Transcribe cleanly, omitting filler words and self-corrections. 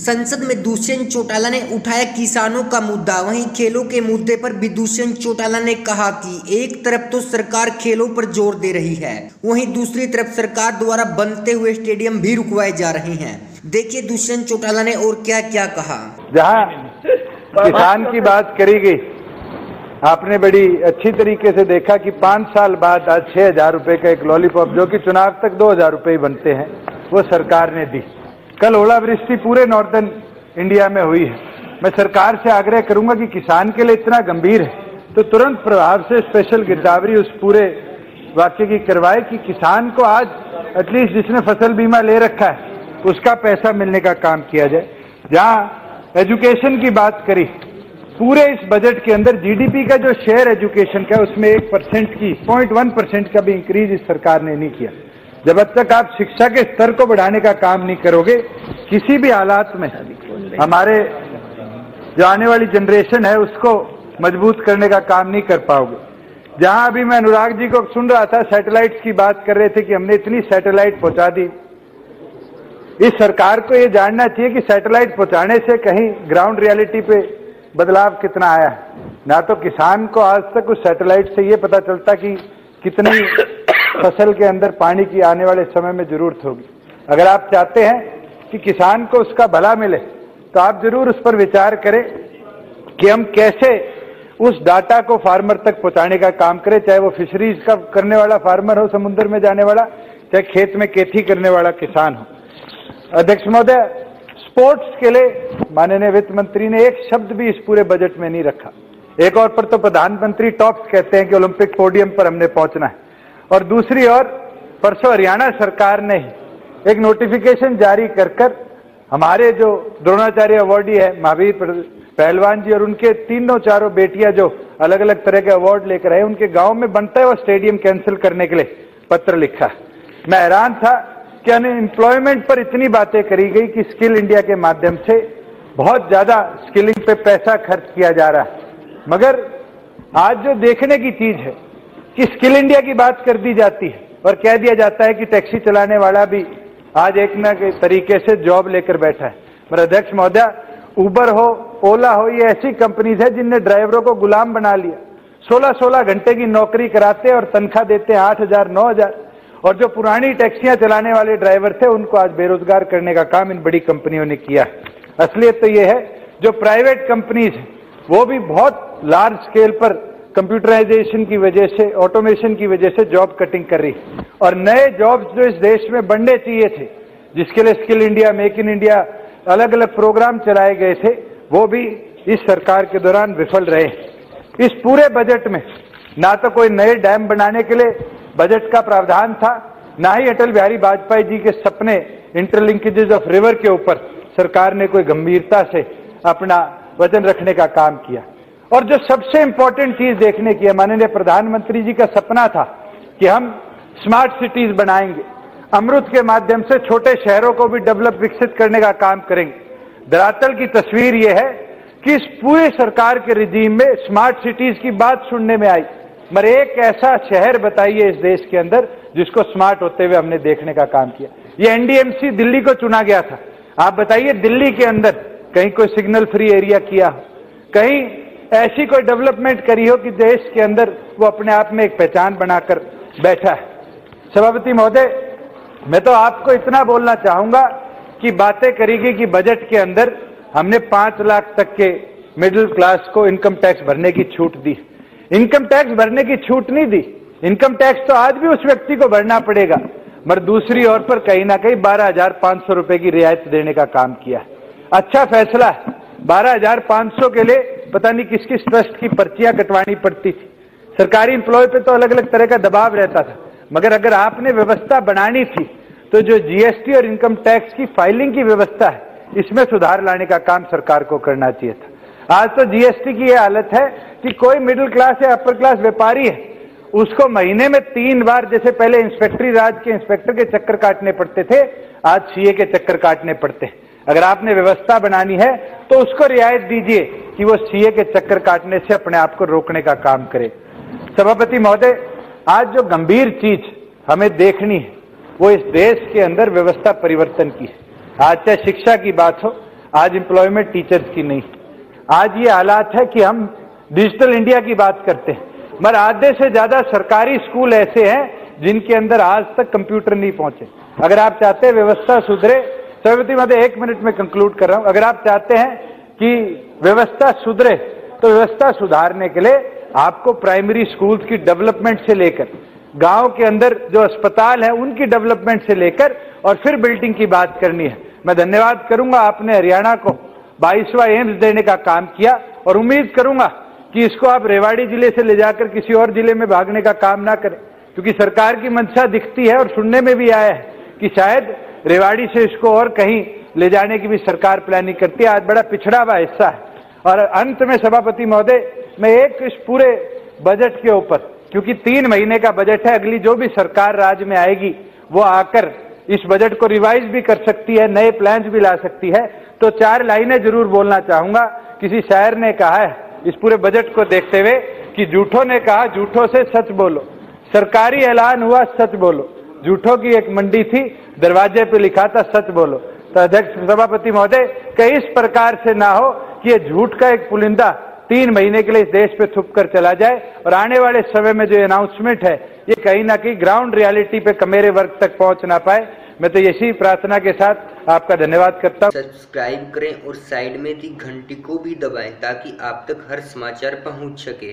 संसद में दुष्यंत चौटाला ने उठाया किसानों का मुद्दा। वहीं खेलों के मुद्दे पर भी दुष्यंत चौटाला ने कहा कि एक तरफ तो सरकार खेलों पर जोर दे रही है, वहीं दूसरी तरफ सरकार द्वारा बनते हुए स्टेडियम भी रुकवाए जा रहे हैं। देखिए दुष्यंत चौटाला ने और क्या क्या कहा। जहां किसान की बात करी गई, आपने बड़ी अच्छी तरीके से देखा कि 5 साल बाद आज 6,000 रुपए का एक लॉलीपॉप, जो कि चुनाव तक 2,000 रुपए ही बनते हैं, वो सरकार ने दी। कल ओलावृष्टि पूरे नॉर्दर्न इंडिया में हुई है। मैं सरकार से आग्रह करूंगा कि किसान के लिए इतना गंभीर है तो तुरंत प्रभाव से स्पेशल गिरदावरी उस पूरे वाक्य की करवाए कि किसान को आज एटलीस्ट जिसने फसल बीमा ले रखा है उसका पैसा मिलने का काम किया जाए। जहां एजुकेशन की बात करी, पूरे इस बजट के अंदर जीडीपी का जो शेयर एजुकेशन का है उसमें 1% की 0.1% का भी इंक्रीज इस सरकार ने नहीं किया। जब तक आप शिक्षा के स्तर को बढ़ाने का काम नहीं करोगे, किसी भी हालात में हमारे जो आने वाली जनरेशन है उसको मजबूत करने का काम नहीं कर पाओगे। जहां अभी मैं अनुराग जी को सुन रहा था, सैटेलाइट्स की बात कर रहे थे कि हमने इतनी सैटेलाइट पहुंचा दी। इस सरकार को यह जानना चाहिए कि सैटेलाइट पहुंचाने से कहीं ग्राउंड रियलिटी पे बदलाव कितना आया है। ना तो किसान को आज तक उस सैटेलाइट से ये पता चलता कि कितनी फसल के अंदर पानी की आने वाले समय में जरूरत होगी। अगर आप चाहते हैं कि किसान को उसका भला मिले तो आप जरूर उस पर विचार करें कि हम कैसे उस डाटा को फार्मर तक पहुंचाने का काम करें, चाहे वो फिशरीज का करने वाला फार्मर हो, समुद्र में जाने वाला, चाहे खेत में खेती करने वाला किसान हो। अध्यक्ष महोदय, स्पोर्ट्स के लिए माननीय वित्त मंत्री ने एक शब्द भी इस पूरे बजट में नहीं रखा। एक और पर तो प्रधानमंत्री टॉप्स कहते हैं कि ओलंपिक पोडियम पर हमने पहुंचना है, और दूसरी ओर परसों हरियाणा सरकार ने एक नोटिफिकेशन जारी कर हमारे जो द्रोणाचार्य अवार्डी है महावीर पहलवान जी और उनके तीनों चारों बेटियां जो अलग अलग तरह के अवार्ड लेकर आए, उनके गांव में बनता है वो स्टेडियम कैंसिल करने के लिए पत्र लिखा। मैं हैरान था कि अनएम्प्लॉयमेंट पर इतनी बातें करी गई कि स्किल इंडिया के माध्यम से बहुत ज्यादा स्किलिंग पे पैसा खर्च किया जा रहा है, मगर आज जो देखने की चीज है कि स्किल इंडिया की बात कर दी जाती है और कह दिया जाता है कि टैक्सी चलाने वाला भी आज एक न तरीके से जॉब लेकर बैठा है। मेरे अध्यक्ष महोदय, उबर हो, ओला हो, ये ऐसी कंपनीज है जिनने ड्राइवरों को गुलाम बना लिया। 16-16 घंटे की नौकरी कराते और तनख्वाह देते 8,000 9,000, और जो पुरानी टैक्सियां चलाने वाले ड्राइवर थे उनको आज बेरोजगार करने का काम इन बड़ी कंपनियों ने किया है। असलियत तो ये है जो प्राइवेट कंपनीज है वो भी बहुत लार्ज स्केल पर कंप्यूटराइजेशन की वजह से, ऑटोमेशन की वजह से जॉब कटिंग कर रही, और नए जॉब्स जो इस देश में बनने चाहिए थे, जिसके लिए skill India, make in India, अलग अलग प्रोग्राम चलाए गए थे, वो भी इस सरकार के दौरान विफल रहे। इस पूरे बजट में ना तो कोई नए डैम बनाने के लिए बजट का प्रावधान था, ना ही अटल बिहारी वाजपेयी जी के सपने इंटरलिंकेजेस ऑफ रिवर के ऊपर सरकार ने कोई गंभीरता से अपना वचन रखने का काम किया। और जो सबसे इंपॉर्टेंट चीज देखने की है, माननीय प्रधानमंत्री जी का सपना था कि हम स्मार्ट सिटीज बनाएंगे, अमृत के माध्यम से छोटे शहरों को भी डेवलप विकसित करने का काम करेंगे। धरातल की तस्वीर यह है कि इस पूरे सरकार के रिजीम में स्मार्ट सिटीज की बात सुनने में आई, मगर एक ऐसा शहर बताइए इस देश के अंदर जिसको स्मार्ट होते हुए हमने देखने का काम किया। ये एनडीएमसी दिल्ली को चुना गया था। आप बताइए दिल्ली के अंदर कहीं कोई सिग्नल फ्री एरिया किया हो, कहीं ऐसी कोई डेवलपमेंट करी हो कि देश के अंदर वो अपने आप में एक पहचान बनाकर बैठा है। सभापति महोदय, मैं तो आपको इतना बोलना चाहूंगा कि बातें करी गई कि बजट के अंदर हमने 5 लाख तक के मिडिल क्लास को इनकम टैक्स भरने की छूट दी। इनकम टैक्स भरने की छूट नहीं दी, इनकम टैक्स तो आज भी उस व्यक्ति को भरना पड़ेगा, मगर दूसरी ओर पर कहीं ना कहीं 12,500 रुपए की रियायत देने का काम किया। अच्छा फैसला है। 12,500 के लिए पता नहीं किस किस ट्रस्ट की पर्चियां कटवानी पड़ती थी। सरकारी एम्प्लॉय पे तो अलग अलग तरह का दबाव रहता था, मगर अगर आपने व्यवस्था बनानी थी तो जो जीएसटी और इनकम टैक्स की फाइलिंग की व्यवस्था है इसमें सुधार लाने का काम सरकार को करना चाहिए था। आज तो जीएसटी की यह हालत है कि कोई मिडिल क्लास या अपर क्लास व्यापारी है, उसको महीने में 3 बार, जैसे पहले इंस्पेक्टरी राज के इंस्पेक्टर के चक्कर काटने पड़ते थे, आज सीए के चक्कर काटने पड़ते हैं। अगर आपने व्यवस्था बनानी है तो उसको रियायत दीजिए कि वो सीए के चक्कर काटने से अपने आप को रोकने का काम करे। सभापति महोदय, आज जो गंभीर चीज हमें देखनी है वो इस देश के अंदर व्यवस्था परिवर्तन की है। आज चाहे शिक्षा की बात हो, आज एम्प्लॉयमेंट टीचर्स की नहीं। आज ये हालात है कि हम डिजिटल इंडिया की बात करते हैं, मगर आधे से ज्यादा सरकारी स्कूल ऐसे हैं जिनके अंदर आज तक कंप्यूटर नहीं पहुंचे। अगर आप चाहते हैं व्यवस्था सुधरे, सभापति महोदय 1 मिनट में कंक्लूड कर रहा हूं, अगर आप चाहते हैं कि व्यवस्था सुधरे तो व्यवस्था सुधारने के लिए आपको प्राइमरी स्कूल्स की डेवलपमेंट से लेकर गांव के अंदर जो अस्पताल है उनकी डेवलपमेंट से लेकर और फिर बिल्डिंग की बात करनी है। मैं धन्यवाद करूंगा, आपने हरियाणा को 22वां एम्स देने का काम किया और उम्मीद करूंगा कि इसको आप रेवाड़ी जिले से ले जाकर किसी और जिले में भागने का काम ना करें, क्योंकि सरकार की मंशा दिखती है और सुनने में भी आया है कि शायद रेवाड़ी से इसको और कहीं ले जाने की भी सरकार प्लानिंग करती है। आज बड़ा पिछड़ा हुआ हिस्सा है। और अंत में सभापति महोदय, मैं एक इस पूरे बजट के ऊपर, क्योंकि 3 महीने का बजट है, अगली जो भी सरकार राज्य में आएगी वो आकर इस बजट को रिवाइज भी कर सकती है, नए प्लान्स भी ला सकती है, तो 4 लाइनें जरूर बोलना चाहूंगा। किसी शायर ने कहा है इस पूरे बजट को देखते हुए कि झूठों ने कहा झूठों से सच बोलो, सरकारी ऐलान हुआ सच बोलो, झूठों की एक मंडी थी दरवाजे पे लिखा था सच बोलो। तो अध्यक्ष सभापति महोदय, कहीं इस प्रकार से ना हो कि ये झूठ का एक पुलिंदा 3 महीने के लिए इस देश पे थुप कर चला जाए और आने वाले समय में जो अनाउंसमेंट है ये कहीं ना कहीं ग्राउंड रियलिटी पे कमेरे वर्ग तक पहुंच ना पाए। मैं तो इसी प्रार्थना के साथ आपका धन्यवाद करता हूं। सब्सक्राइब करें और साइड में दी घंटी को भी दबाएं ताकि आप तक हर समाचार पहुंच सके।